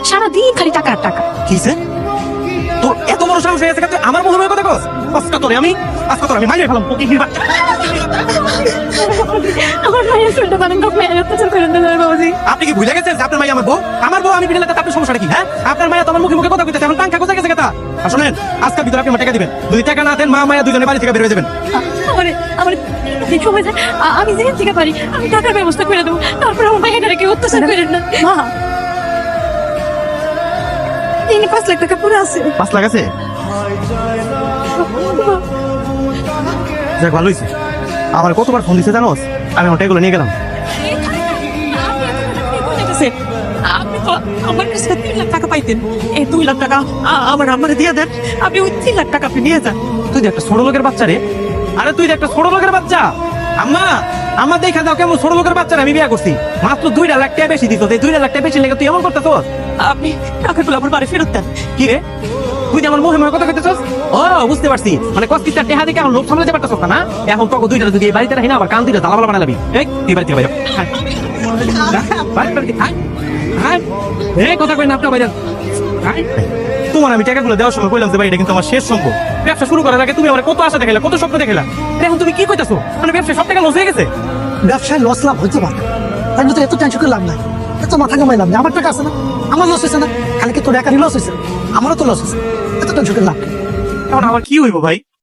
সারাদিন খালি টাকা আর টাকা। কিসে তোর এত বড় সাহস হয়ে গেছে তুই আমার মুখে কথা কস? আজকে তোরে আমি মাইরে ফেলাম ফকিনির বাচ্চা। আমার মায়ের শরীরটা বানান কাপ মেয়ে অত্যাচার করেন না বাবাজি। আপনি কি ভুলে গেছেন যে আপনার মাই আমার বউ? আমার বউ আমি বিড়ালে আপনার সমস্যাটা কি? হ্যাঁ, আপনার মায়া তোমার মুখে মুখে কথা কইতেছে, এখন টাকা কোথায় গেছে কথা? আর শুনেন, আজকের ভিতরে আপনি আমার টাকা দিবেন। যদি টাকা না দেন, মা মায়া দুজনে বাড়ি থেকে বের হয়ে যাবেন। আমার ঠিক সময় যায়, আমি যেখান থেকে পারি আমি টাকার ব্যবস্থা করে দেবো, তারপর আমার মায়ের কেউ অত্যাচার করেন না। মা 5 লাখ টাকা পুরো আছে। 5 লাখ আছে? যাক, ভালো হয়েছে। আমার কতবার ফোন দিছে জানোস? আমি আমার টাকাগুলো নিয়ে গেলাম। আপনি তো আমার কাছে 3 লাখ টাকা পাইতেন, এই 2 লাখ টাকা আমার আমারে দিয়ে দেন, আপনি ওই 3 লাখ টাকা আপনি নিয়ে যান। তুই একটা ছোট লোকের বাচ্চা রে। আরে তুই একটা ছোট লোকের বাচ্চা। আম্মা, আমার দেখা দাও কেমন ছোট লোকের বাচ্চা আমি বিয়ে করছি। মাত্র 2 লাখ টাকা বেশি দিত। 2 লাখ টাকা বেশি লেগে তুই এমন করতে তোর? আপনি টাকাগুলো আমার বাড়ি ফেরত দেন। কি রে, তুই আমার মুখে মুখে কথা কইতেছস? ও, বুঝতে পারছি, মানে কস্তিটা টেহা দেখে আমার লোক সামলাতে পারতেছস না? এখন তোকে 2 টাকা যদি এই বাড়িতে রাখি না, আবার কান দিলে দালাবালা বানালাবি। এই তুই বাড়িতে বাইরে কথা কই না, আপনি বাইরে। তোমার আমি টাকাগুলো দেওয়ার সময় কইলাম যে ভাই এটা কিন্তু আমার শেষ সম্ভব। ব্যবসা শুরু করার আগে তুমি আমার কত আশা দেখাইলা, কত স্বপ্ন দেখাইলা। এখন তুমি কি কইতাছো? মানে ব্যবসা সব টাকা লস হয়ে গেছে? ব্যবসায় লস লাভ হইতে পারে, তার মধ্যে এত টেনশন করে লাভ নাই, এত মাথা কামাই লাভ নেই। আমার টাকা আছে না, আমার লস হয়েছে না? খালি কি তোর একারই লস হয়েছে? আমারও তো লস হয়েছে, এত টেনশন করে লাভ নেই। এখন আমার কি হইব ভাই?